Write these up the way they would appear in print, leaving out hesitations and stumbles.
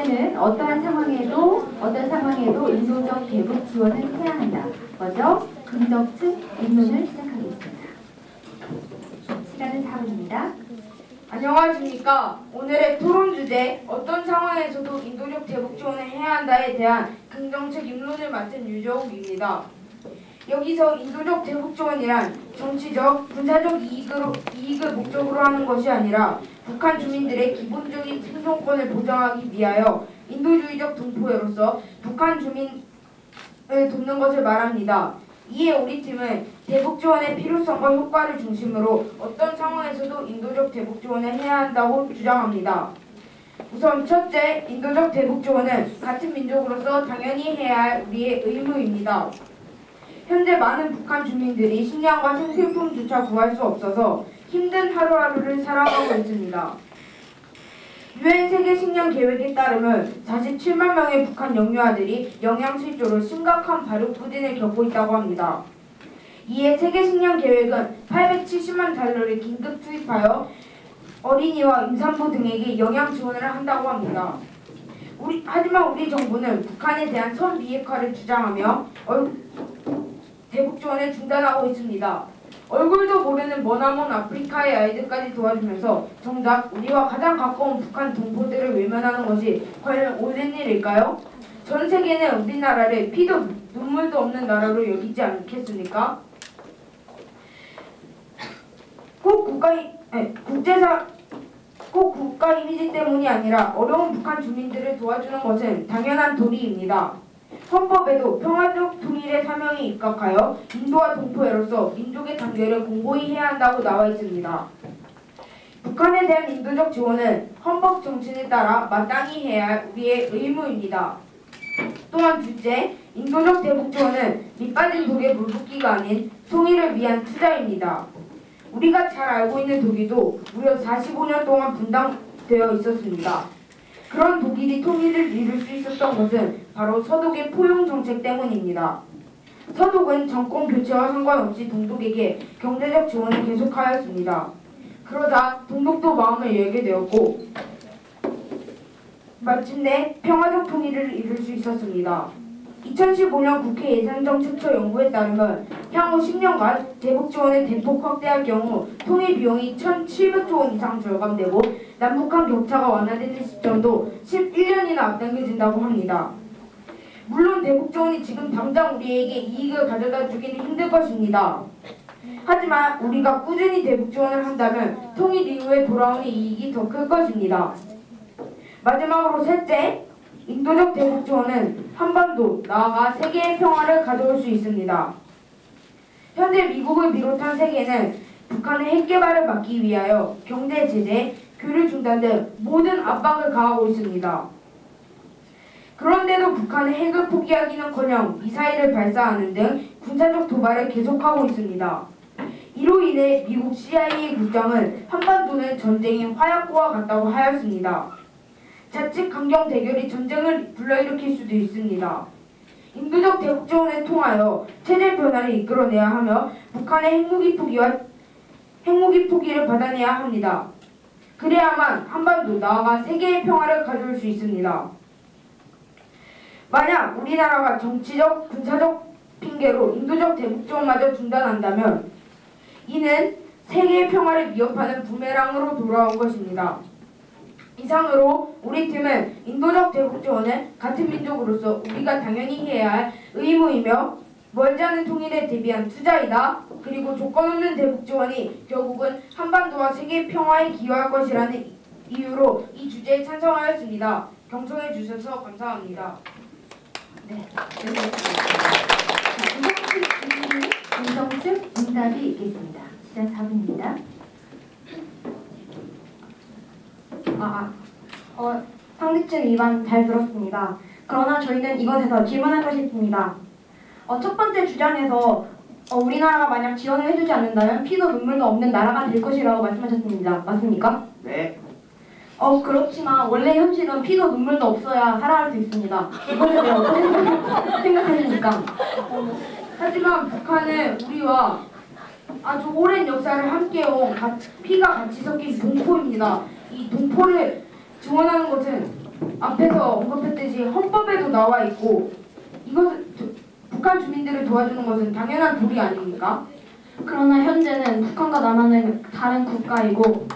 우리는 어떤 상황에도 인도적 대북 지원을 해야 한다. 먼저 긍정측 입론을 시작하겠습니다. 시간은 4분입니다. 안녕하십니까. 오늘의 토론 주제 어떤 상황에서도 인도적 대북 지원을 해야 한다에 대한 긍정적 입론을 맡은 유정욱입니다. 여기서 인도적 대북 지원이란 정치적, 군사적 이익을 목적으로 하는 것이 아니라 북한 주민들의 기본적인 생존권을 보장하기 위하여 인도주의적 동포로서 북한 주민을 돕는 것을 말합니다. 이에 우리 팀은 대북 지원의 필요성과 효과를 중심으로 어떤 상황에서도 인도적 대북 지원을 해야 한다고 주장합니다. 우선 첫째, 인도적 대북 지원은 같은 민족으로서 당연히 해야 할 우리의 의무입니다. 현재 많은 북한 주민들이 식량과 생필품조차 구할 수 없어서 힘든 하루하루를 살아가고 있습니다. 유엔 세계 식량 계획에 따르면 47만 명의 북한 영유아들이 영양실조로 심각한 발육부진을 겪고 있다고 합니다. 이에 세계 식량 계획은 870만 달러를 긴급 투입하여 어린이와 임산부 등에게 영양 지원을 한다고 합니다. 하지만 우리 정부는 북한에 대한 선비핵화를 주장하며 대북 지원을 중단하고 있습니다. 얼굴도 모르는 머나먼 아프리카의 아이들까지 도와주면서 정작 우리와 가장 가까운 북한 동포들을 외면하는 것이 과연 옳은 일일까요? 전 세계는 우리나라를 피도 눈물도 없는 나라로 여기지 않겠습니까? 꼭 국가 이미지 때문이 아니라 어려운 북한 주민들을 도와주는 것은 당연한 도리입니다. 헌법에도 평화적 통일의 사명에 입각하여 인도와 동포애로서 민족의 단결을 공고히 해야 한다고 나와 있습니다. 북한에 대한 인도적 지원은 헌법 정신에 따라 마땅히 해야 할 우리의 의무입니다. 또한 둘째, 인도적 대북 지원은 밑빠진 독에 물 붓기가 아닌 통일을 위한 투자입니다. 우리가 잘 알고 있는 독일도 무려 45년 동안 분당되어 있었습니다. 그런 독일이 통일을 이룰 수 있었던 것은 바로 서독의 포용 정책 때문입니다. 서독은 정권 교체와 상관없이 동독에게 경제적 지원을 계속하였습니다. 그러자 동독도 마음을 열게 되었고 마침내 평화적 통일을 이룰 수 있었습니다. 2015년 국회 예산정책처 연구에 따르면 향후 10년간 대북 지원을 대폭 확대할 경우 통일 비용이 1,700조 원 이상 절감되고 남북한 격차가 완화되는 시점도 11년이나 앞당겨진다고 합니다. 물론 대북 지원이 지금 당장 우리에게 이익을 가져다 주기는 힘들 것입니다. 하지만 우리가 꾸준히 대북 지원을 한다면 통일 이후에 돌아오는 이익이 더 클 것입니다. 마지막으로 셋째, 인도적 대북 지원은 한반도, 나아가 세계의 평화를 가져올 수 있습니다. 현재 미국을 비롯한 세계는 북한의 핵 개발을 막기 위하여 경제 제재, 교류 중단 등 모든 압박을 가하고 있습니다. 그런데도 북한은 핵을 포기하기는커녕 미사일을 발사하는 등 군사적 도발을 계속하고 있습니다. 이로 인해 미국 CIA 국장은 한반도는 전쟁의 화약고와 같다고 하였습니다. 자칫 강경 대결이 전쟁을 불러일으킬 수도 있습니다. 인도적 대북 지원을 통하여 체제 변화를 이끌어내야 하며 북한의 핵무기 포기를 받아내야 합니다. 그래야만 한반도 나아가 세계의 평화를 가져올 수 있습니다. 만약 우리나라가 정치적, 군사적 핑계로 인도적 대북 지원마저 중단한다면 이는 세계의 평화를 위협하는 부메랑으로 돌아온 것입니다. 이상으로 우리 팀은 인도적 대북 지원은 같은 민족으로서 우리가 당연히 해야 할 의무이며 멀지 않은 통일에 대비한 투자이다. 그리고 조건 없는 대북 지원이 결국은 한반도와 세계 평화에 기여할 것이라는 이유로 이 주제에 찬성하였습니다. 경청해 주셔서 감사합니다. 네, 긍정측 응답이 있겠습니다. 시간 4분입니다. 상대측 위반 잘 들었습니다. 그러나 저희는 이것에서 질문할 것이 있습니다. 첫 번째 주장에서 우리나라가 만약 지원을 해주지 않는다면 피도 눈물도 없는 나라가 될 것이라고 말씀하셨습니다. 맞습니까? 네. 그렇지만 원래 현실은 피도 눈물도 없어야 살아갈 수 있습니다. 이것에 대해 어떻게 생각하십니까? 하지만 북한은 우리와 아주 오랜 역사를 함께해온 피가 같이 섞인 동포입니다. 이 동포를 지원하는 것은 앞에서 언급했듯이 헌법에도 나와 있고 북한 주민들을 도와주는 것은 당연한 도리 아닙니까? 그러나 현재는 북한과 남한은 다른 국가이고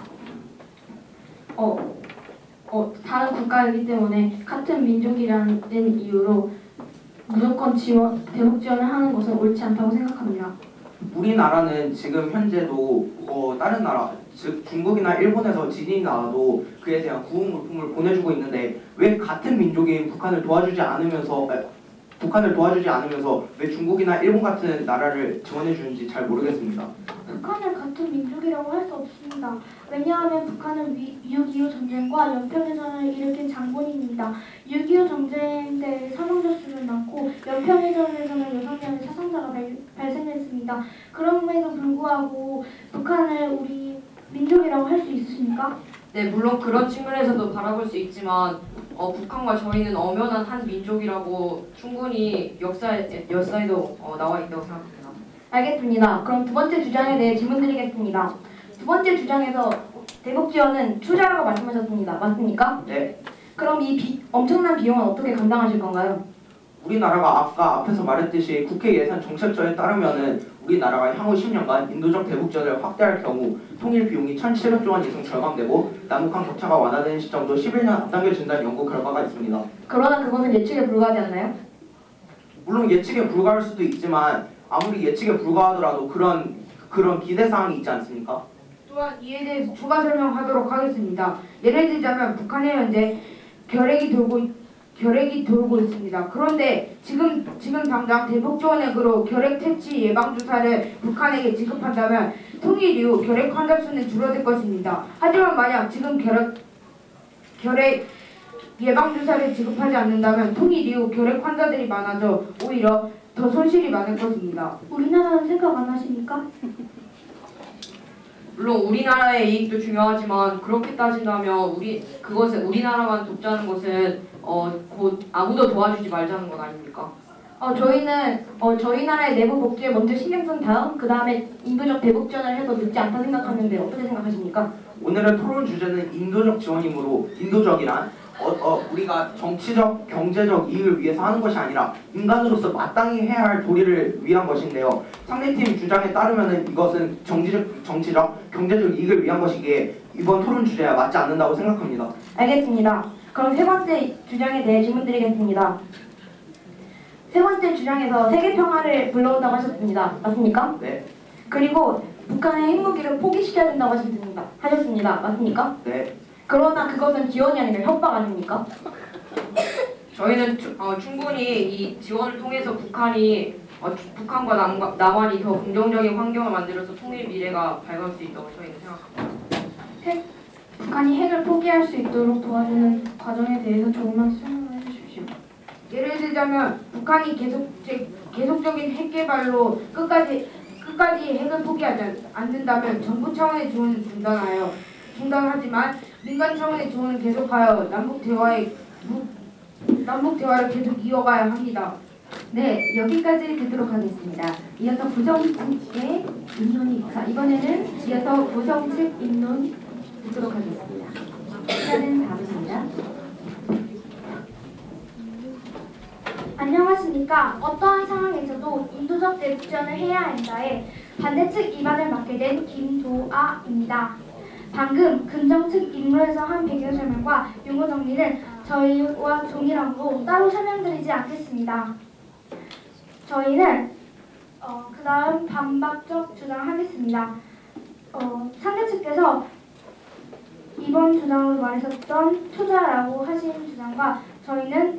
다른 국가이기 때문에 같은 민족이라는 이유로 무조건 대북 지원을 하는 것은 옳지 않다고 생각합니다. 우리나라는 지금 현재도 다른 나라, 즉 중국이나 일본에서 지진이 나도 그에 대한 구호 물품을 보내주고 있는데 왜 같은 민족인 북한을 도와주지 않으면서 왜 중국이나 일본 같은 나라를 지원해 주는지 잘 모르겠습니다. 북한을 같은 민족이라고 할 수 없습니다. 왜냐하면 북한은 6.25 전쟁과 연평해전을 일으킨 장본인입니다. 6.25 전쟁 때 사망자 수는 많고 연평해전에서는 6명의 사상자가 발생했습니다. 그럼에도 불구하고 북한을 우리 민족이라고 할 수 있습니까? 네, 물론 그런 측면에서도 바라볼 수 있지만 북한과 저희는 엄연한 한 민족이라고 충분히 역사에도 나와 있다고 생각합니다. 알겠습니다. 그럼 두 번째 주장에 대해 질문 드리겠습니다. 두 번째 주장에서 대북 지원은 투자라고 말씀하셨습니다. 맞습니까? 네, 그럼 이 엄청난 비용은 어떻게 감당하실 건가요? 우리나라가 아까 앞에서 말했듯이 국회 예산 정책처에 따르면은 우리나라가 향후 10년간 인도적 대북 지원을 확대할 경우 통일 비용이 1,700조 원 이상 절감되고 남북한 격차가 완화되는 시점도 11년 앞당겨진다는 연구 결과가 있습니다. 그러나 그것은 예측에 불과하지 않나요? 물론 예측에 불과할 수도 있지만 아무리 예측에 불과하더라도 그런 기대 사항이 있지 않습니까? 또한 이에 대해서 추가 설명하도록 하겠습니다. 예를 들자면 북한에 현재 결핵이 돌고 있습니다. 그런데 지금 당장 대북 지원액으로 결핵 퇴치 예방 주사를 북한에게 지급한다면 통일 이후 결핵 환자 수는 줄어들 것입니다. 하지만 만약 지금 결핵 예방 주사를 지급하지 않는다면 통일 이후 결핵 환자들이 많아져 오히려 더 손실이 많을 것입니다. 우리나라는 생각 안 하십니까? 물론 우리나라의 이익도 중요하지만 그렇게 따진다면 우리나라만 돕자는 것은 곧 아무도 도와주지 말자는 것 아닙니까? 저희는 저희 나라의 내부 복지에 먼저 신경 쓴 다음 그 다음에 인도적 대북 지원을 해도 늦지 않다 생각하는데 어떻게 생각하십니까? 오늘의 토론 주제는 인도적 지원이므로 인도적이란 우리가 정치적, 경제적 이익을 위해서 하는 것이 아니라 인간으로서 마땅히 해야 할 도리를 위한 것인데요. 상대팀 주장에 따르면은 이것은 정치적, 경제적 이익을 위한 것이기에 이번 토론 주제와 맞지 않는다고 생각합니다. 알겠습니다. 그럼 세 번째 주장에 대해 질문 드리겠습니다. 세 번째 주장에서 세계 평화를 불러온다고 하셨습니다. 맞습니까? 네. 그리고 북한의 핵무기를 포기시켜야 된다고 하셨습니다. 맞습니까? 네. 그러나 그것은 지원이 아니라 협박 아닙니까? 저희는 충분히 이 지원을 통해서 북한과 남한이 더 긍정적인 환경을 만들어서 통일 미래가 밝을 수 있다고 저희는 생각합니다. 북한이 핵을 포기할 수 있도록 도와주는 과정에 대해서 조금만 설명해 주십시오. 예를 들자면 북한이 계속적인 핵 개발로 끝까지 핵을 포기하지 않는다면 정부 차원의 지원을 중단하지만 민간 차원의 지원을 계속하여 남북 대화를 계속 이어가야 합니다. 네, 여기까지 듣도록 하겠습니다. 이어서 부정측의 입론이 이번에는 이어서 부정측 입론 듣도록 하겠습니다. 시간은 4분입니다. 안녕하십니까. 어떠한 상황에서도 인도적 대북 지원을 해야 한다에 반대측 입안을 맡게 된 김도아입니다. 방금 긍정측 입론에서 한 배경 설명과 용어 정리는 저희와 동일하므로 따로 설명드리지 않겠습니다. 저희는 그 다음 반박적 주장하겠습니다. 상대 측께서 이번 주장으로 말하셨던 투자라고 하신 주장과 저희는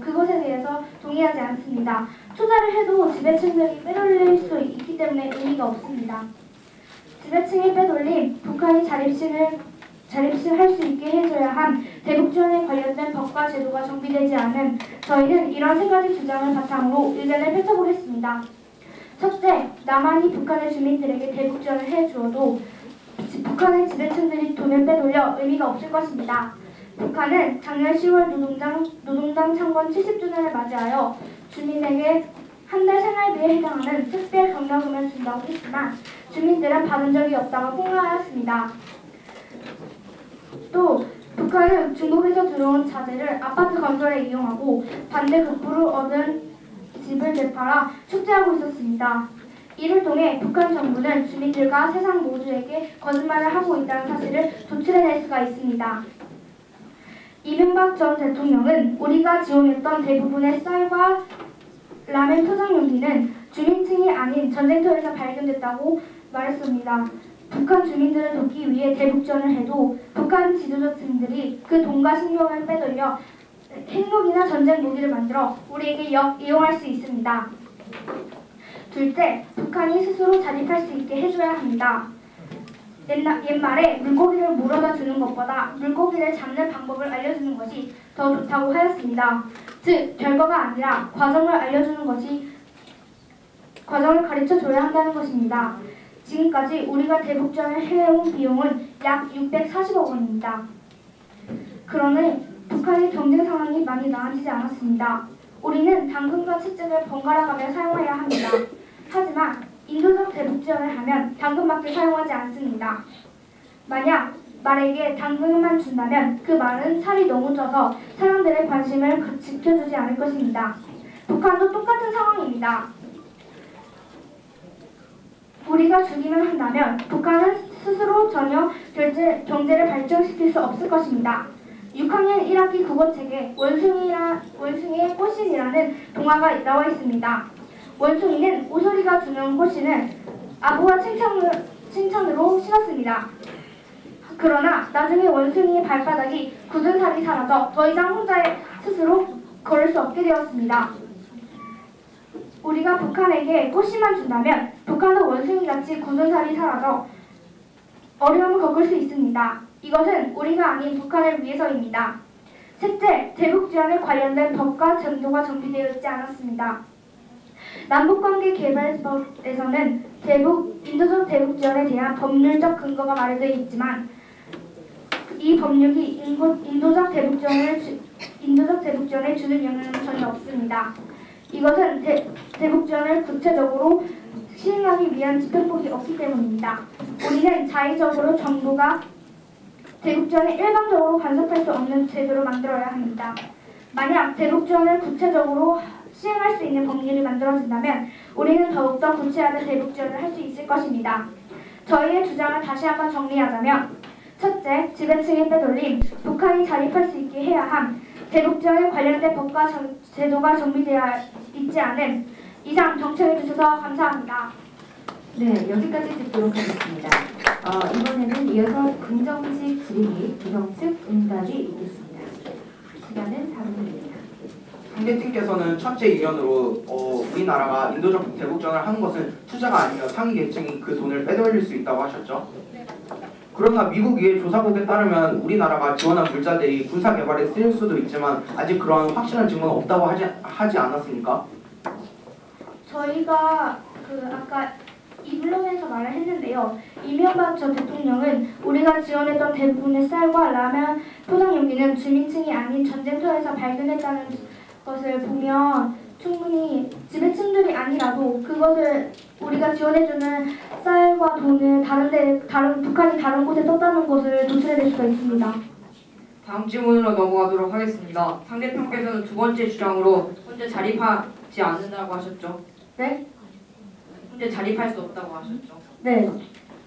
그것에 대해서 동의하지 않습니다. 투자를 해도 지배층들이 빼돌릴 수 있기 때문에 의미가 없습니다. 지배층이 빼돌림, 북한이 자립식할 수 있게 해줘야 한 대북 지원에 관련된 법과 제도가 정비되지 않은 저희는 이런 세 가지 주장을 바탕으로 의견을 펼쳐보겠습니다. 첫째, 남한이 북한의 주민들에게 대북 지원을 해주어도 북한의 지배층들이 돈을 빼돌려 의미가 없을 것입니다. 북한은 작년 10월 노동당 창건 70주년을 맞이하여 주민에게 한 달 생활비에 해당하는 특별 경력금을 준다고 했지만 주민들은 받은 적이 없다고 폭로하였습니다. 또 북한은 중국에서 들어온 자재를 아파트 건설에 이용하고 반대 극부로 얻은 집을 되팔아 축제하고 있었습니다. 이를 통해 북한 정부는 주민들과 세상 모두에게 거짓말을 하고 있다는 사실을 도출해낼 수가 있습니다. 이명박 전 대통령은 우리가 지원했던 대부분의 쌀과 라멘 포장 용기는 주민층이 아닌 전쟁터에서 발견됐다고 말했습니다. 북한 주민들을 돕기 위해 대북전을 해도 북한 지도자층들이 그 돈과 식량을 빼돌려 핵무기나 전쟁 무기를 만들어 우리에게 이용할 수 있습니다. 둘째, 북한이 스스로 자립할 수 있게 해줘야 합니다. 옛말에 물고기를 물어다 주는 것보다 물고기를 잡는 방법을 알려주는 것이 더 좋다고 하였습니다. 즉, 결과가 아니라 과정을 가르쳐줘야 한다는 것입니다. 지금까지 우리가 대북전을 해온 비용은 약 640억 원입니다. 그러나 북한의 경제 상황이 많이 나아지지 않았습니다. 우리는 당근과 채찍을 번갈아가며 사용해야 합니다. 하지만 인도적 대북지원을 하면 당근밖에 사용하지 않습니다. 만약 말에게 당근만 준다면 그 말은 살이 너무 쪄서 사람들의 관심을 지켜주지 않을 것입니다. 북한도 똑같은 상황입니다. 우리가 주기만 한다면 북한은 스스로 전혀 경제를 발전시킬 수 없을 것입니다. 6학년 1학기 국어책에 원숭이의 꽃신이라는 동화가 나와 있습니다. 원숭이는 오소리가 주는 꽃신을 아부와 칭찬으로 신었습니다. 그러나 나중에 원숭이의 발바닥이 굳은 살이 사라져 더 이상 혼자 스스로 걸을 수 없게 되었습니다. 우리가 북한에게 꽃신만 준다면 북한도 원숭이같이 굳은 살이 사라져 어려움을 겪을 수 있습니다. 이것은 우리가 아닌 북한을 위해서입니다. 셋째, 대북지원에 관련된 법과 제도가 정비되어 있지 않았습니다. 남북관계개발법에서는 인도적 대북지원에 대한 법률적 근거가 마련되어 있지만 이 법률이 인도적 대북지원에 주는 영향은 전혀 없습니다. 이것은 대북지원을 구체적으로 시행하기 위한 집행법이 없기 때문입니다. 우리는 자의적으로 정부가 대북지원을 일방적으로 간섭할 수 없는 제도를 만들어야 합니다. 만약 대북지원을 구체적으로 시행할 수 있는 법률이 만들어진다면 우리는 더욱더 구체화된 대북지원을 할 수 있을 것입니다. 저희의 주장을 다시 한번 정리하자면 첫째, 지배층의 빼돌림, 북한이 자립할 수 있게 해야 함, 대북지원에 관련된 법과 제도가 정비되어 있지 않은 이상 정책해 주셔서 감사합니다. 네, 여기까지 듣도록 하겠습니다. 이번에는 이어서 긍정식 질의, 부정식 응답이 있겠습니다. 시간은 4분입니다. 상대팀께서는 첫째 의견으로 우리나라가 인도적 대북전을 하는 것은 투자가 아니며 상위 계층이 그 돈을 빼돌릴 수 있다고 하셨죠? 그러나 미국의 조사국에 따르면 우리나라가 지원한 물자들이 군사 개발에 쓰일 수도 있지만 아직 그러한 확실한 증거는 없다고 하지 않았습니까? 저희가 아까 이 블록에서 말을 했는데요. 이명박 전 대통령은 우리가 지원했던 대부분의 쌀과 라면 포장 용기는 주민층이 아닌 전쟁터에서 발견했다는 것을 보면 충분히 지배층들이 아니라도 그것을 우리가 지원해주는 쌀과 돈을 북한이 다른 곳에 썼다는 것을 도출해낼 수가 있습니다. 다음 질문으로 넘어가도록 하겠습니다. 상대편께서는 두 번째 주장으로 현재 자립하지 않는다고 하셨죠? 네? 현재 자립할 수 없다고 하셨죠? 네.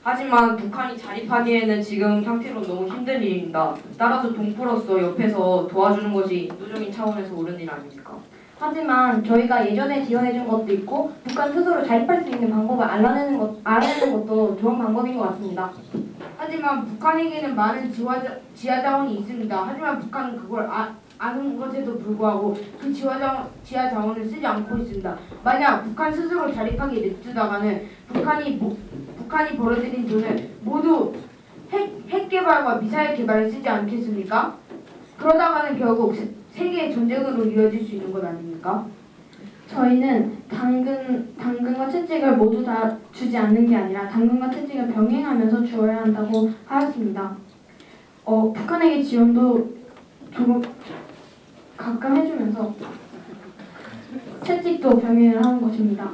하지만 북한이 자립하기에는 지금 상태로 너무 힘든 일입니다. 따라서 동포로서 옆에서 도와주는 것이 인도적인 차원에서 옳은 일 아닙니까? 하지만 저희가 예전에 지원해준 것도 있고 북한 스스로 자립할 수 있는 방법을 알아내는 것도 좋은 방법인 것 같습니다. 하지만 북한에게는 많은 지하 자원이 있습니다. 하지만 북한은 그걸 아는 것에도 불구하고 그 지하 자원을 쓰지 않고 있습니다. 만약 북한 스스로 자립하게 냅두다가는 북한이 벌어들인 돈을 모두 핵 개발과 미사일 개발에 쓰지 않겠습니까? 그러다가는 결국 세계 전쟁으로 이어질 수 있는 것 아닙니까? 저희는 당근과 채찍을 모두 다 주지 않는 게 아니라 당근과 채찍을 병행하면서 주어야 한다고 하였습니다. 북한에게 지원도 조금 가끔 해주면서 채찍도 병행을 하는 것입니다.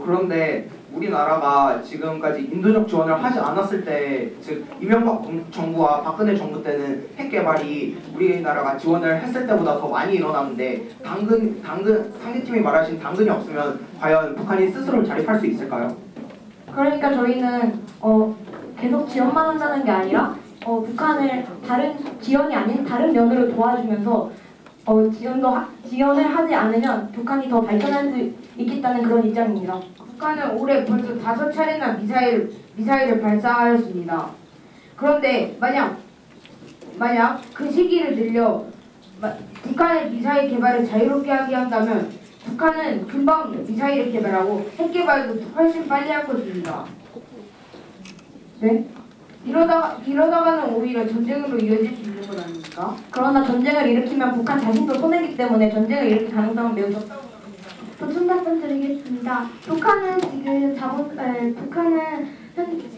그런데 우리나라가 지금까지 인도적 지원을 하지 않았을 때, 즉 이명박 정부와 박근혜 정부 때는 핵 개발이 우리나라가 지원을 했을 때보다 더 많이 일어났는데 상대팀이 말하신 당근이 없으면 과연 북한이 스스로 자립할 수 있을까요? 그러니까 저희는 계속 지원만 한다는 게 아니라 북한을 다른 지원이 아닌 다른 면으로 도와주면서 지원을 하지 않으면 북한이 더 발전할 수 있겠다는 그런 입장입니다. 북한은 올해 벌써 5차례나 미사일을 발사하였습니다. 그런데 만약 그 시기를 늘려 북한의 미사일 개발을 자유롭게 하게 한다면 북한은 금방 미사일을 개발하고 핵 개발도 훨씬 빨리 할 것입니다. 네? 이러다가는 오히려 전쟁으로 이어질 수 있는 것 아닙니까? 그러나 전쟁을 일으키면 북한 자신도 손해이기 때문에 전쟁을 일으킬 가능성은 매우 적다. 보충 답변 드리겠습니다. 북한은 지금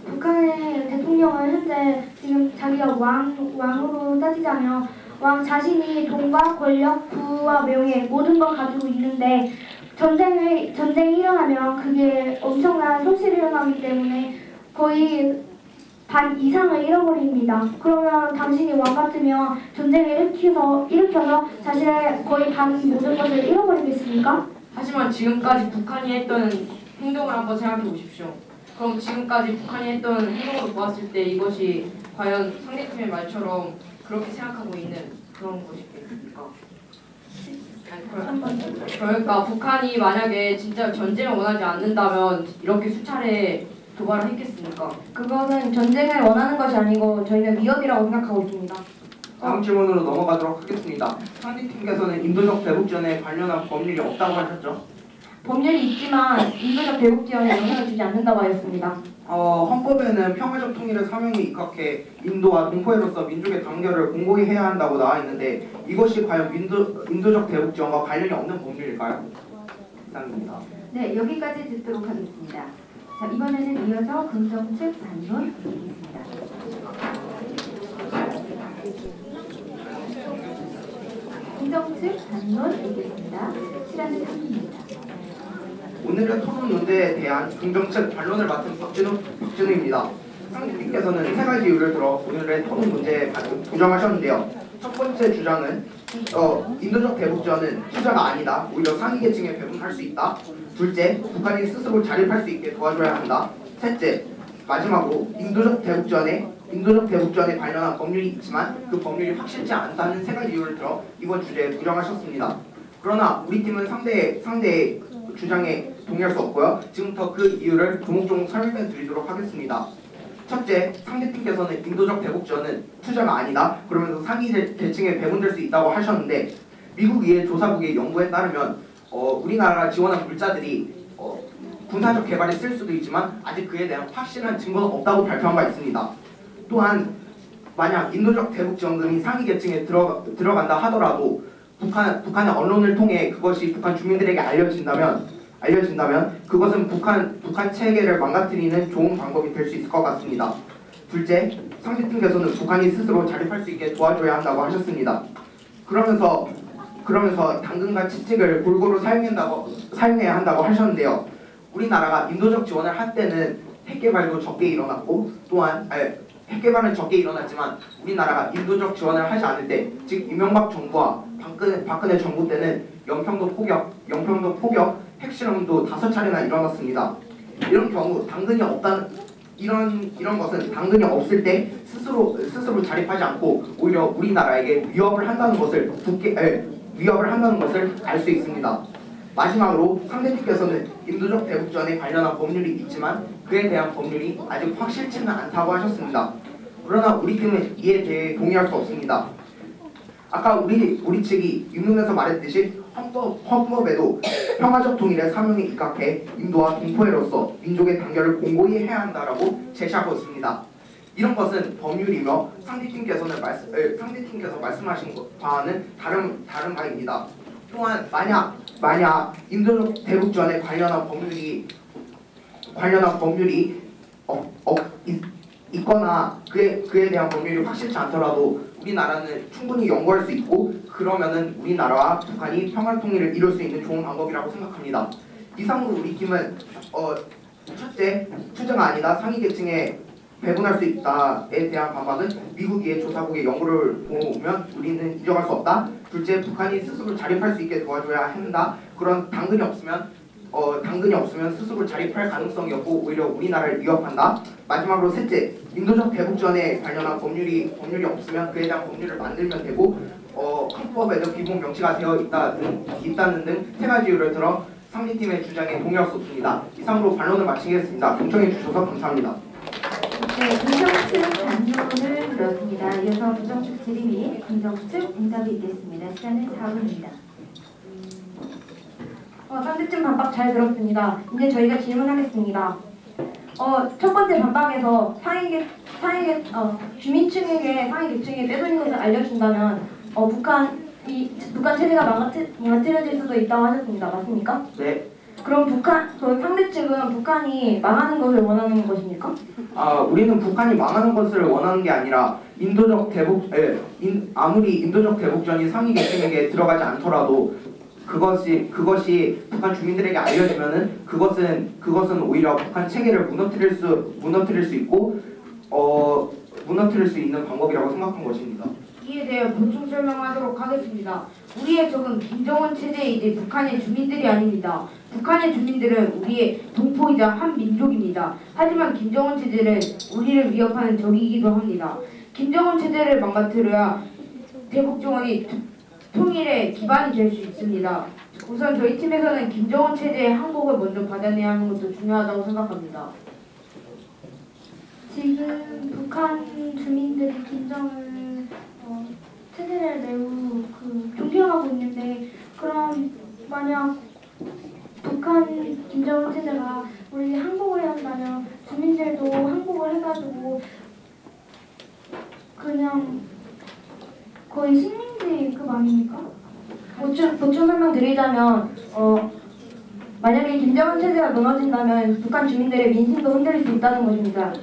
북한의 대통령은 현재 지금 자기가 왕으로 따지자면 왕 자신이 돈과 권력, 부와 명예 모든 걸 가지고 있는데 전쟁이 일어나면 그게 엄청난 손실이 일어나기 때문에 거의 반 이상을 잃어버립니다. 그러면 당신이 왕 같으면 전쟁을 일으켜서 자신의 거의 반 모든 것을 잃어버리겠습니까? 하지만 지금까지 북한이 했던 행동을 한번 생각해 보십시오. 그럼 지금까지 북한이 했던 행동으로 보았을 때 이것이 과연 상대팀의 말처럼 그렇게 생각하고 있는 그런 것이겠습니까? 그러니까 북한이 만약에 진짜 전쟁을 원하지 않는다면 이렇게 수차례 도발을 했겠습니까? 그거는 전쟁을 원하는 것이 아니고 저희는 위협이라고 생각하고 있습니다. 다음 질문으로 넘어가도록 하겠습니다. 상대팀께서는 인도적 대북지원에 관련한 법률이 없다고 하셨죠? 법률이 있지만 인도적 대북 지원에 영향을 주지 않는다고 하였습니다. 헌법에는 평화적 통일의 사명에 입각해 인도와 동포애로서 민족의 단결을 공고히 해야 한다고 나와 있는데 이것이 과연 인도적 대북 지원과 관련이 없는 법률일까요? 이상입니다. 네, 여기까지 듣도록 하겠습니다. 자, 이번에는 이어서 긍정측 반론 드리겠습니다. 긍정측 반론 드리겠습니다. 시간은 3분입니다. 오늘의 토론 문제에 대한 긍정측 반론을 맡은 박진우입니다. 상대팀께서는 세 가지 이유를 들어 오늘의 토론 문제에 부정하셨는데요. 첫 번째 주장은 인도적 대북지원은 투자가 아니다. 오히려 상위 계층에 배분할 수 있다. 둘째, 북한이 스스로 자립할 수 있게 도와줘야 한다. 셋째, 마지막으로 인도적 대북지원에 관련한 법률이 있지만 그 법률이 확실치 않다는 세 가지 이유를 들어 이번 주제에 부정하셨습니다. 그러나 우리 팀은 상대의 주장에 동의할 수 없고요. 지금부터 그 이유를 조목조목 설명해 드리도록 하겠습니다. 첫째, 상대팀께서는 인도적 대북지원은 투자가 아니다. 그러면서 상위 계층에 배분될 수 있다고 하셨는데 미국 의회 조사국의 연구에 따르면 우리나라 지원한 물자들이 군사적 개발에 쓸 수도 있지만 아직 그에 대한 확실한 증거는 없다고 발표한 바 있습니다. 또한 만약 인도적 대북지원금이 상위 계층에 들어간다 하더라도 북한의 언론을 통해 그것이 북한 주민들에게 알려진다면 그것은 북한 체계를 망가뜨리는 좋은 방법이 될 수 있을 것 같습니다. 둘째, 상대팀께서는 북한이 스스로 자립할 수 있게 도와줘야 한다고 하셨습니다. 그러면서 당근과 채찍을 골고루 사용해야 한다고 하셨는데요. 우리나라가 인도적 지원을 할 때는 핵 개발도 적게 일어났고 또한 핵 개발은 적게 일어났지만 우리나라가 인도적 지원을 하지 않을 때, 즉 이명박 정부와 박근혜 정부 때는 연평도 포격, 핵실험도 5차례나 일어났습니다. 이런 경우 이런 것은 당근이 없을 때 스스로 자립하지 않고 오히려 우리나라에게 위협을 한다는 것을 알 수 있습니다. 마지막으로 상대팀께서는 인도적 대북지원에 관련한 법률이 있지만 그에 대한 법률이 아직 확실치는 않다고 하셨습니다. 그러나 우리 팀은 이에 대해 동의할 수 없습니다. 아까 우리 측이 입론에서 말했듯이 헌법에도 평화적 통일의 사명에 입각해 인도와 동포애로서 민족의 단결을 공고히 해야 한다라고 제시하고 있습니다. 이런 것은 법률이며 상대팀께서 말씀하신 바와는 다른 바입니다. 또한 만약 인도적 대북지원에 관련한 법률이 있거나 그에 대한 법률이 확실치 않더라도 우리나라는 충분히 연구할 수 있고 그러면은 우리나라와 북한이 평화 통일을 이룰 수 있는 좋은 방법이라고 생각합니다. 이상으로 우리 팀은 첫째, 투자가 아니다 상위 계층에 배분할 수 있다에 대한 반박은 미국의 조사국의 연구를 보면 우리는 인정할 수 없다. 둘째, 북한이 스스로 자립할 수 있게 도와줘야 한다. 그런 당근이 없으면 스스로 자립할 가능성이 없고 오히려 우리나라를 위협한다. 마지막으로 셋째, 인도적 대북전에 관련한 법률이 없으면 그에 대한 법률을 만들면 되고 헌법에도 기본 명시가 되어 있다는 등 세 가지 이유를 들어 상대팀의 주장에 동의할 수 없습니다. 이상으로 반론을 마치겠습니다. 경청해 주셔서 감사합니다. 네, 긍정측 반론을 들었습니다. 이어서 부정측 질의 및 긍정측 응답이 있겠습니다. 시간은 4분입니다. 상대팀 반박 잘 들었습니다. 이제 저희가 질문하겠습니다. 첫 번째 반박에서 주민층에게 상위 계층에 떼돈인 것을 알려준다면 북한 체제가 망가뜨려질 수도 있다고 하셨습니다. 맞습니까? 네. 그럼 저희 상대 측은 북한이 망하는 것을 원하는 것입니까? 우리는 북한이 망하는 것을 원하는 게 아니라 아무리 인도적 대북전이 상위 계층에게 들어가지 않더라도 그것이 북한 주민들에게 알려지면은 그것은 오히려 북한 체계를 무너뜨릴 수 있고 무너뜨릴 수 있는 방법이라고 생각한 것입니다. 이에 대해 보충 설명하도록 하겠습니다. 우리의 적은 김정은 체제의 이제 북한의 주민들이 아닙니다. 북한의 주민들은 우리의 동포이자 한 민족입니다. 하지만 김정은 체제는 우리를 위협하는 적이기도 합니다. 김정은 체제를 망가뜨려야 대북정원이 통일의 기반이 될 수 있습니다. 우선 저희 팀에서는 김정은 체제의 항복을 먼저 받아내야 하는 것도 중요하다고 생각합니다. 지금 북한 주민들이 김정은 체제를 매우 존경하고 있는데, 그럼 만약 북한 김정은 체제가 우리 항복을 해야 한다면 주민들도 항복을 해가지고 그냥 거의 식민지급 아닙니까? 보충 설명 드리자면 만약에 김정은 체제가 무너진다면 북한 주민들의 민심도 흔들릴 수 있다는 것입니다.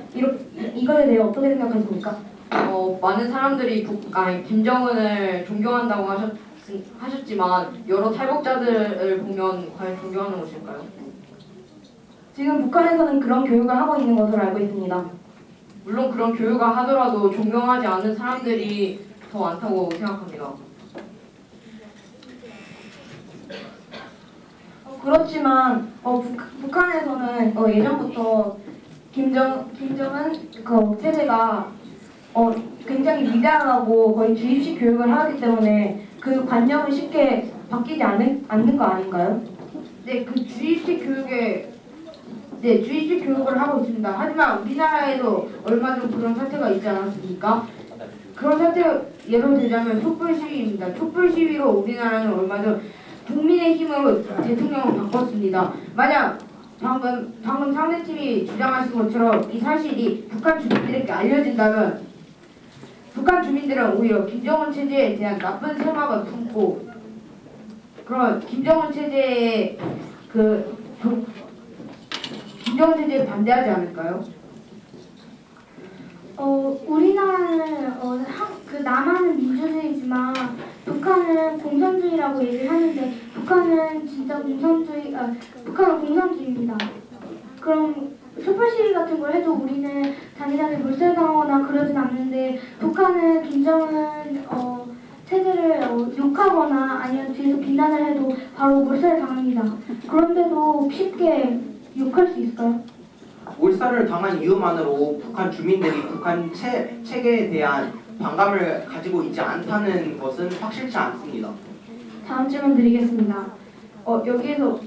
이것에 대해 어떻게 생각하십니까? 많은 사람들이 김정은을 존경한다고 하셨지만 여러 탈북자들을 보면 과연 존경하는 것일까요? 지금 북한에서는 그런 교육을 하고 있는 것으로 알고 있습니다. 물론 그런 교육을 하더라도 존경하지 않는 사람들이 더 많다고 생각합니다. 그렇지만 북한에서는 예전부터 김정은 체제가 굉장히 위대하다고 거의 주입식 교육을 하기 때문에 그 관념은 쉽게 바뀌지 않는 거 아닌가요? 네, 주입식 교육을 하고 있습니다. 하지만 우리나라에도 얼마 전 그런 사태가 있지 않았습니까? 그런 사태가 예로 들자면 촛불 시위입니다. 촛불 시위로 우리나라는 얼마 전 국민의힘으로 대통령을 바꿨습니다. 만약 방금 상대팀이 주장하신 것처럼 이 사실이 북한 주민들에게 알려진다면 북한 주민들은 오히려 김정은 체제에 대한 나쁜 생각을 품고 그런 김정은 체제에 반대하지 않을까요? 우리나라는 남한은 민주주의지만 북한은 공산주의라고 얘기를 하는데 북한은 북한은 공산주의입니다. 그럼 촛불 시위 같은 걸 해도 우리는 자기네들 몰살당하거나 그러진 않는데 북한은 김정은 체제를 욕하거나 아니면 뒤에서 비난을 해도 바로 몰살당합니다. 그런데도 쉽게 욕할 수 있을까요? 몰살을 당한 이유만으로 북한 주민들이 북한 체계에 대한 반감을 가지고 있지 않다는 것은 확실치 않습니다. 다음 질문 드리겠습니다. 여기에서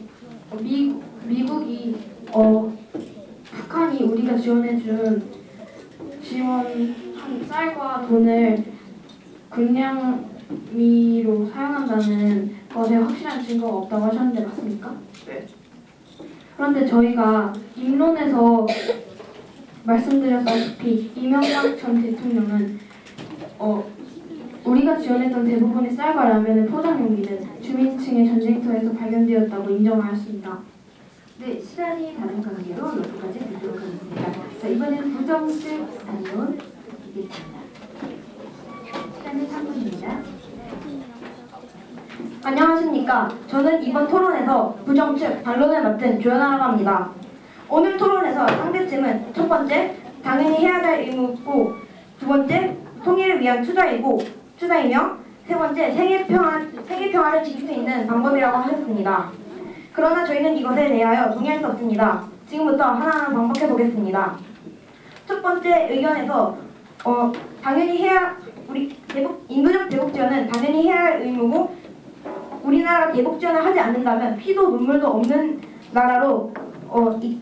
미국이 북한이 우리가 지원한 쌀과 돈을 군량미로 사용한다는 것에 확실한 증거가 없다고 하셨는데 맞습니까? 네. 그런데 저희가 입론에서 말씀드렸다시피 이명박 전 대통령은 우리가 지원했던 대부분의 쌀과 라면의 포장 용기는 주민층의 전쟁터에서 발견되었다고 인정하였습니다. 네, 시간이 다른 관계로 여기까지 듣도록 하겠습니다. 자, 이번엔 부정측 반론 있겠습니다. 시간은 3분입니다. 안녕하십니까. 저는 이번 토론에서 부정측 반론을 맡은 조연아라고 합니다. 오늘 토론에서 상대팀은 첫 번째, 당연히 해야 될 의무고, 두 번째, 통일을 위한 투자이며, 세 번째, 세계 평화를 지킬 수 있는 방법이라고 하셨습니다. 그러나 저희는 이것에 대하여 동의할 수 없습니다. 지금부터 하나하나 반복해 보겠습니다. 첫 번째 의견에서 당연히 인도적 대북 지원은 당연히 해야 할 의무고, 우리나라가 대북 지원을 하지 않는다면 피도 눈물도 없는 나라로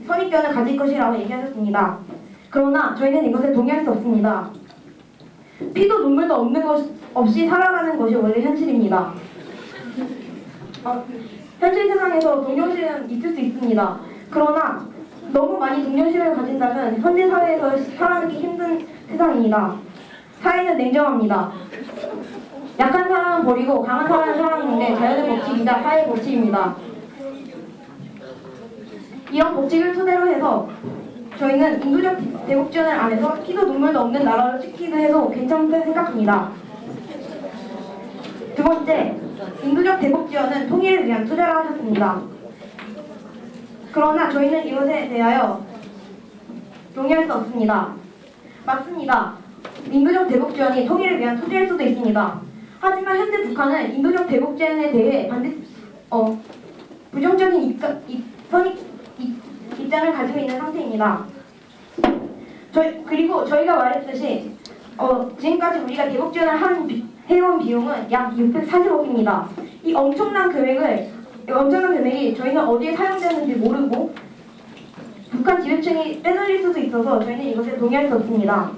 선입견을 가질 것이라고 얘기하셨습니다. 그러나 저희는 이것에 동의할 수 없습니다. 피도 눈물도 없이 살아가는 것이 원래 현실입니다. 현실 세상에서 동정심은 있을 수 있습니다. 그러나 너무 많이 동정심을 가진다면 현대 사회에서 살아남기 힘든 세상입니다. 사회는 냉정합니다. 약한 사람은 버리고 강한 사람은 사랑하는 게 자연의 법칙이자 사회의 법칙입니다. 이런 법칙을 토대로 해서 저희는 인도적 대북 지원을 안 해서 피도 눈물도 없는 나라로 찍기도 해도 괜찮다 생각합니다. 두 번째, 인도적 대북 지원은 통일을 위한 투자라고 하셨습니다. 그러나 저희는 이것에 대하여 동의할 수 없습니다. 맞습니다. 인도적 대북 지원이 통일을 위한 투자일 수도 있습니다. 하지만 현재 북한은 인도적 대북 지원에 대해 부정적인 입장을 가지고 있는 상태입니다. 그리고 저희가 말했듯이 지금까지 우리가 대북 지원을 해온 비용은 약 640억입니다. 이 엄청난 금액이 저희는 어디에 사용되는지 모르고 북한 지배층이 빼돌릴 수도 있어서 저희는 이것에 동의할 수 없습니다.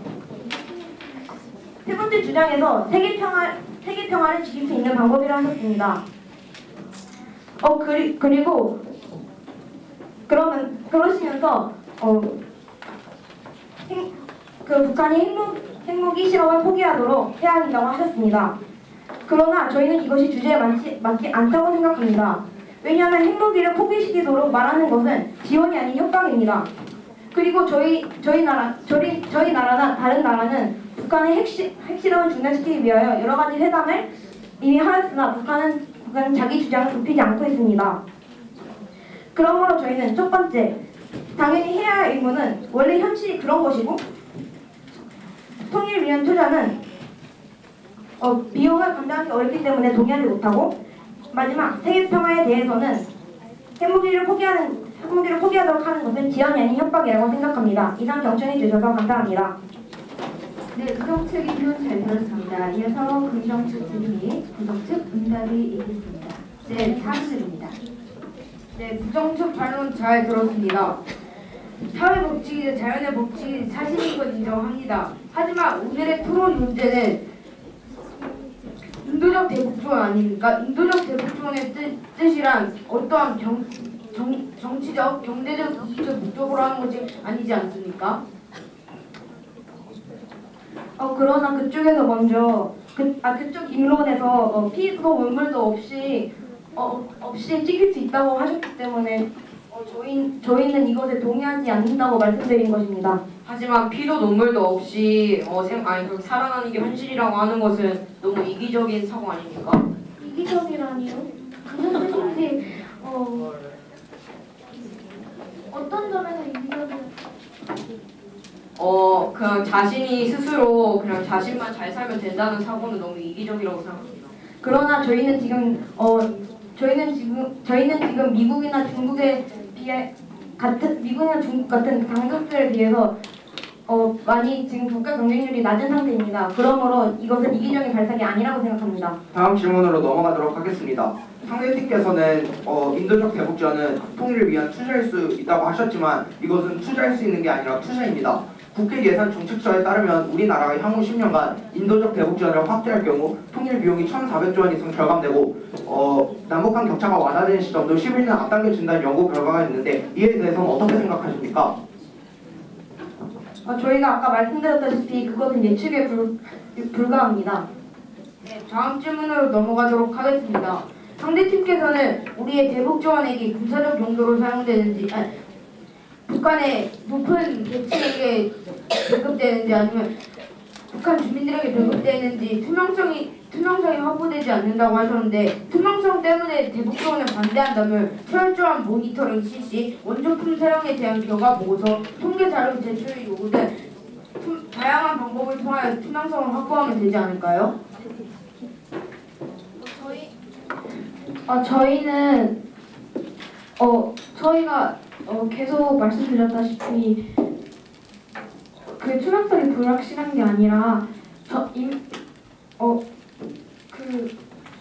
세 번째 주장에서 세계 평화를 지킬 수 있는 방법이라 하셨습니다. 그리고 그러시면서 북한이 핵무기 실험을 포기하도록 해야 한다고 하셨습니다. 그러나 저희는 이것이 주제에 맞지 않다고 생각합니다. 왜냐하면 핵무기를 포기시키도록 말하는 것은 지원이 아닌 협박입니다. 그리고 저희 나라나 다른 나라는 북한의 핵실험을 중단시키기 위하여 여러 가지 회담을 이미 하였으나 북한은 자기 주장을 굽히지 않고 있습니다. 그러므로 저희는 첫 번째, 당연히 해야 할 의무는 원래 현실이 그런 것이고, 통일을 위한 투자는 비용을 감당하기 어렵기 때문에 동의하지 못하고, 마지막 세계 평화에 대해서는 핵무기를 포기하도록 하는 것은 지원이 아닌 협박이라고 생각합니다. 이상 경청해 주셔서 감사합니다. 네, 부정측 의견 잘 들었습니다. 이어서 긍정측 질의, 부정측 응답이 있겠습니다. 네, 사무실입니다. 네, 부정적 반론 잘 들었습니다. 사회 법칙이든 자연의 법칙이든 사실인 건 인정합니다. 하지만 오늘의 토론 문제는 인도적 대북 지원 아닙니까? 인도적 대북 지원의 뜻이란 어떠한 정치적, 경제적 이익을 목적으로 하는 것이 아니지 않습니까? 그러나 그쪽에서 먼저 그쪽 인론에서 피도 눈물도 없이 찍힐 수 있다고 하셨기 때문에 저희는 이것에 동의하지 않는다고 말씀드린 것입니다. 하지만 피도 눈물도 없이 그렇게 살아나는 게 현실이라고 하는 것은 너무 이기적인 사고 아닙니까? 이기적이라니요? 무슨 뜻인지 어떤 점에서 이기적이요? 그냥 자신이 스스로 그냥 자신만 잘 살면 된다는 사고는 너무 이기적이라고 생각합니다. 그러나 저희는 지금 미국이나 중국에 비해 미국이나 중국 같은 강국들에 비해서 많이 지금 국가 경쟁률이 낮은 상태입니다. 그러므로 이것은 이기적인 발상이 아니라고 생각합니다. 다음 질문으로 넘어가도록 하겠습니다. 상대팀께서는 인도적 대북 지원은 통일을 위한 투자일 수 있다고 하셨지만 이것은 투자할 수 있는 게 아니라 투자입니다. 국회 예산 정책처에 따르면 우리나라가 향후 10년간 인도적 대북 지원을 확대할 경우 통일 비용이 1,400조 원 이상 절감되고 남북한 격차가 완화되는 시점도 11년 앞당겨진다는 연구 결과가 있는데 이에 대해서는 어떻게 생각하십니까? 저희가 아까 말씀드렸다시피 그것은 예측에 불과합니다. 네, 다음 질문으로 넘어가도록 하겠습니다. 상대팀께서는 우리의 대북 지원액이 군사적 용도로 사용되는지, 북한의 높은 계층에게 배급되는지 아니면 북한 주민들에게 배급되는지 투명성이 확보되지 않는다고 하셨는데 투명성 필요성 때문에 대북 지원을 반대한다면 철저한 모니터링 실시, 원조품 사용에 대한 결과 보고서, 통계 자료 제출이 요구된 다양한 방법을 통하여 투명성을 확보하면 되지 않을까요? 저희가 계속 말씀드렸다시피 그 투명성이 불확실한 게 아니라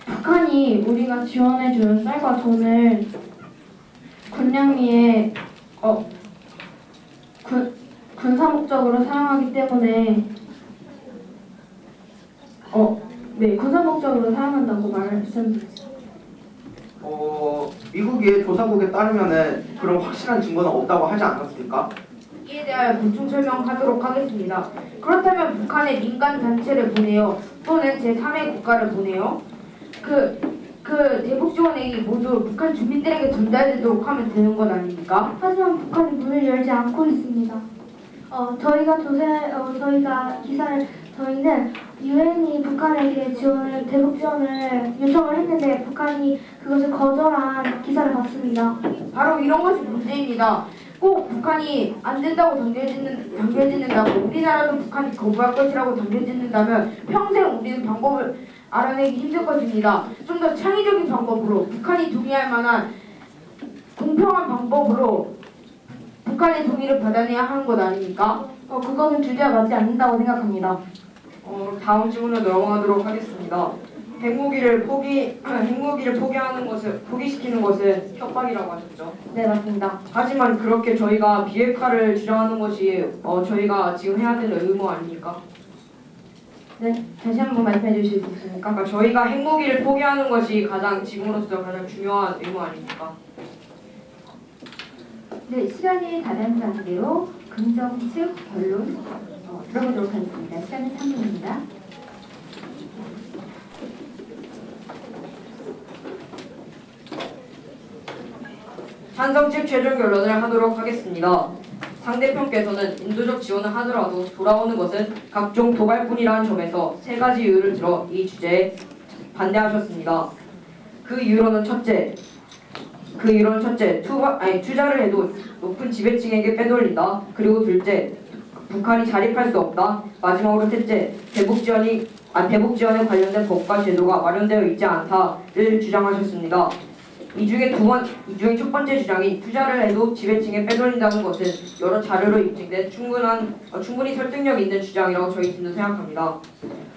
북한이 우리가 지원해주는 쌀과 돈을 군량미에 군사 목적으로 사용하기 때문에 군사 목적으로 사용한다고 말씀드렸어요. 미국의 조사국에 따르면은 그런 확실한 증거는 없다고 하지 않았습니까? 이에 대하여 보충 설명하도록 하겠습니다. 그렇다면 북한의 민간 단체를 보내요, 또는 제3의 국가를 보내요. 그 대북 지원액이 모두 북한 주민들에게 전달되도록 하면 되는 것 아닙니까? 하지만 북한이 문을 열지 않고 있습니다. 저희는 유엔이 북한에게 대북 지원을 요청을 했는데 북한이 그것을 거절한 기사를 봤습니다. 바로 이런 것이 문제입니다. 꼭 북한이 안 된다고 당겨짓는다고 우리나라도 북한이 거부할 것이라고 당겨짓는다면 평생 우리는 방법을 알아내기 힘들 것입니다. 좀 더 창의적인 방법으로, 북한이 동의할 만한 공평한 방법으로 북한의 동의를 받아내야 하는 것 아닙니까? 그거는 주제와 맞지 않는다고 생각합니다. 다음 질문으로 넘어가도록 하겠습니다. 핵무기를 포기시키는 것은 협박이라고 하셨죠? 네, 맞습니다. 하지만 그렇게 저희가 비핵화를 주장하는 것이 저희가 지금 해야 되는 의무 아닙니까? 네, 다시 한번 말씀해 주실 수 있습니까? 그러니까 저희가 핵무기를 포기하는 것이 지금으로서 가장 중요한 의무 아닙니까? 네, 시간이 다른 관계로 긍정 측 결론 들어보도록 하겠습니다. 시간은 3분입니다. 찬성 측 최종 결론을 하도록 하겠습니다. 상대편께서는 인도적 지원을 하더라도 돌아오는 것은 각종 도발뿐이라는 점에서 세 가지 이유를 들어 이 주제에 반대하셨습니다. 그 이유로는 첫째, 투자를 해도 높은 지배층에게 빼돌린다. 그리고 둘째, 북한이 자립할 수 없다. 마지막으로 셋째, 대북 지원에 관련된 법과 제도가 마련되어 있지 않다를 주장하셨습니다. 이 중에 첫 번째 주장인 투자를 해도 지배층에 빼돌린다는 것은 여러 자료로 입증된 충분히 설득력 있는 주장이라고 저희 팀도 생각합니다.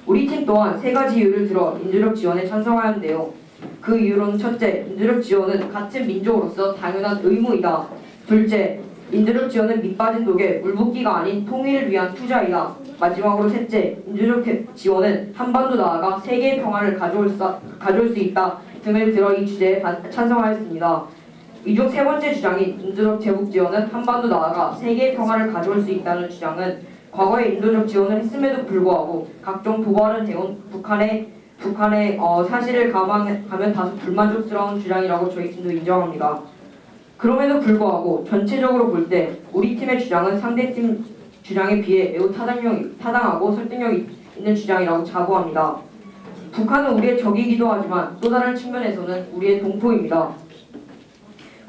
우리 팀 또한 세 가지 이유를 들어 인도적 지원에 찬성하는데요. 그 이유로는 첫째, 인도적 지원은 같은 민족으로서 당연한 의무이다. 둘째, 인도적 지원은 밑빠진 독에 물붓기가 아닌 통일을 위한 투자이다. 마지막으로 셋째, 인도적 지원은 한반도 나아가 세계의 평화를 가져올 수 있다 등을 들어 이 주제에 찬성하였습니다. 이 중 세 번째 주장인 인도적 대북 지원은 한반도 나아가 세계의 평화를 가져올 수 있다는 주장은 과거에 인도적 지원을 했음에도 불구하고 각종 도발을 해온 북한의 사실을 감안하면 다소 불만족스러운 주장이라고 저희 팀도 인정합니다. 그럼에도 불구하고 전체적으로 볼 때 우리 팀의 주장은 상대팀 주장에 비해 매우 타당하고 설득력 있는 주장이라고 자부합니다. 북한은 우리의 적이기도 하지만 또 다른 측면에서는 우리의 동포입니다.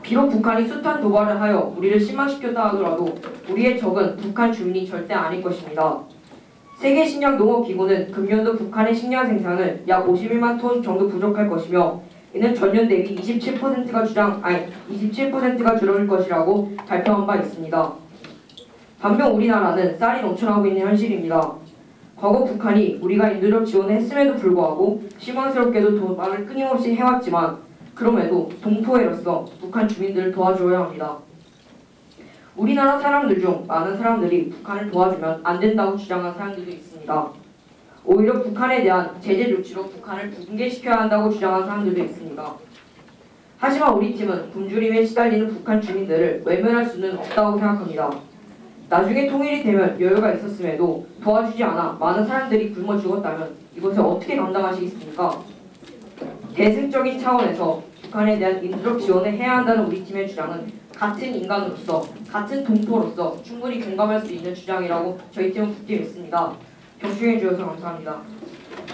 비록 북한이 숱한 도발을 하여 우리를 실망시켰다 하더라도 우리의 적은 북한 주민이 절대 아닐 것입니다. 세계식량농업기구는 금년도 북한의 식량 생산을 약 51만 톤 정도 부족할 것이며 이는 전년 대비 27%가 줄어들 것이라고 발표한 바 있습니다. 반면 우리나라는 쌀이 넘쳐나고 있는 현실입니다. 과거 북한이 우리가 인도적 지원을 했음에도 불구하고 실망스럽게도 도발을 끊임없이 해왔지만 그럼에도 동포애로서 북한 주민들을 도와줘야 합니다. 우리나라 사람들 중 많은 사람들이 북한을 도와주면 안 된다고 주장한 사람들도 있습니다. 오히려 북한에 대한 제재 조치로 북한을 붕괴시켜야 한다고 주장한 사람들도 있습니다. 하지만 우리 팀은 굶주림에 시달리는 북한 주민들을 외면할 수는 없다고 생각합니다. 나중에 통일이 되면 여유가 있었음에도 도와주지 않아 많은 사람들이 굶어 죽었다면 이것을 어떻게 감당하시겠습니까? 대승적인 차원에서 북한에 대한 인도적 지원을 해야 한다는 우리 팀의 주장은 같은 인간으로서, 같은 동포로서 충분히 공감할 수 있는 주장이라고 저희 팀은 굳게 믿습니다. 경청해 주셔서 감사합니다.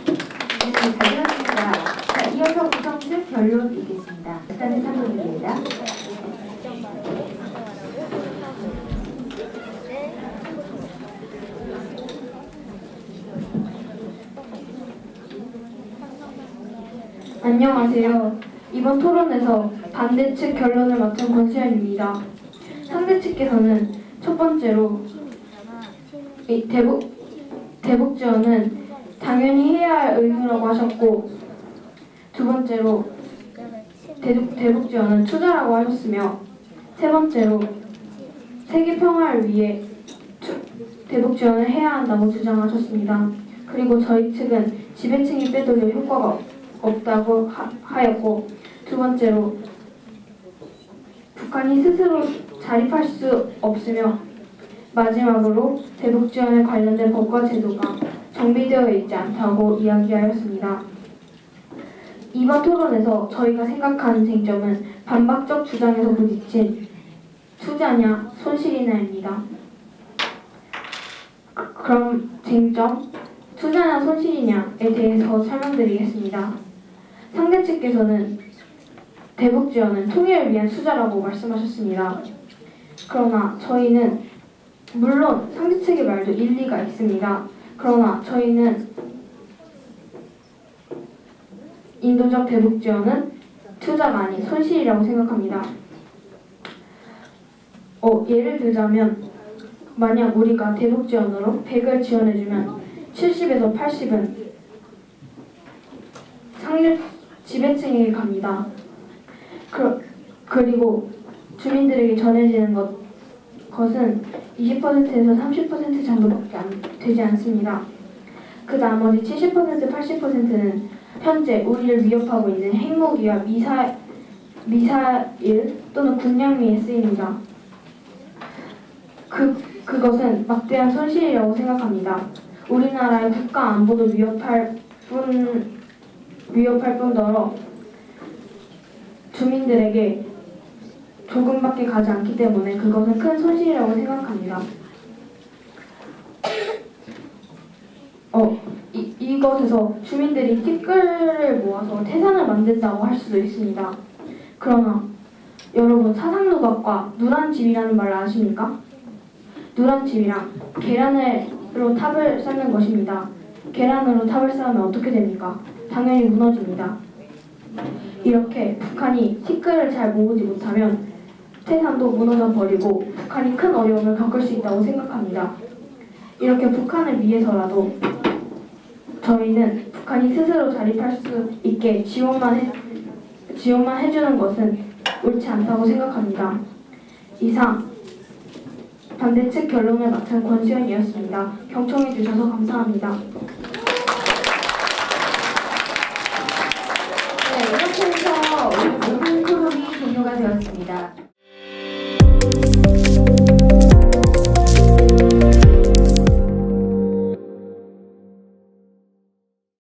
네, 잘 들었습니다. 이어서 구성 측 결론 읽겠습니다. 일단은 3분입니다. 안녕하세요. 이번 토론에서 반대 측 결론을 맡은 권수현입니다. 상대 측께서는 첫 번째로 이 대북 지원은 당연히 해야 할 의무라고 하셨고, 두 번째로 대북 지원은 투자라고 하셨으며, 세 번째로 세계 평화를 위해 대북 지원을 해야 한다고 주장하셨습니다. 그리고 저희 측은 지배층이 빼돌려 효과가 없다고 하였고, 두 번째로 북한이 스스로 자립할 수 없으며, 마지막으로 대북 지원에 관련된 법과 제도가 정비되어 있지 않다고 이야기하였습니다. 이번 토론에서 저희가 생각하는 쟁점은 반박적 주장에서 부딪힌 투자냐 손실이냐입니다. 그럼 쟁점 투자냐 손실이냐에 대해서 설명드리겠습니다. 상대 측께서는 대북 지원은 통일을 위한 투자라고 말씀하셨습니다. 그러나 저희는 물론 상대 측의 말도 일리가 있습니다. 그러나 저희는 인도적 대북 지원은 투자가 아닌 손실이라고 생각합니다. 예를 들자면 만약 우리가 대북 지원으로 100을 지원해주면 70에서 80은 상류 지배층에게 갑니다. 그리고 주민들에게 전해지는 것은 20%에서 30% 정도밖에 되지 않습니다. 그 나머지 70%, 80%는 현재 우리를 위협하고 있는 핵무기와 미사일 또는 군량미에 쓰입니다. 그것은 막대한 손실이라고 생각합니다. 우리나라의 국가 안보도 위협할 뿐더러 주민들에게 조금밖에 가지 않기 때문에 그것은 큰 손실이라고 생각합니다. 이것에서 주민들이 티끌을 모아서 태산을 만든다고 할 수도 있습니다. 그러나 여러분, 사상누각과 누란집이라는 말을 아십니까? 누란집이랑 계란으로 탑을 쌓는 것입니다. 계란으로 탑을 쌓으면 어떻게 됩니까? 당연히 무너집니다. 이렇게 북한이 티끌을 잘 모으지 못하면 태산도 무너져 버리고 북한이 큰 어려움을 겪을 수 있다고 생각합니다. 이렇게 북한을 위해서라도 저희는 북한이 스스로 자립할 수 있게 지원만 해주는 것은 옳지 않다고 생각합니다. 이상 반대측 결론을 맡은 권수현이었습니다. 경청해 주셔서 감사합니다. 네, 이렇게 해서 오늘 모든 토론이 종료가 되었습니다.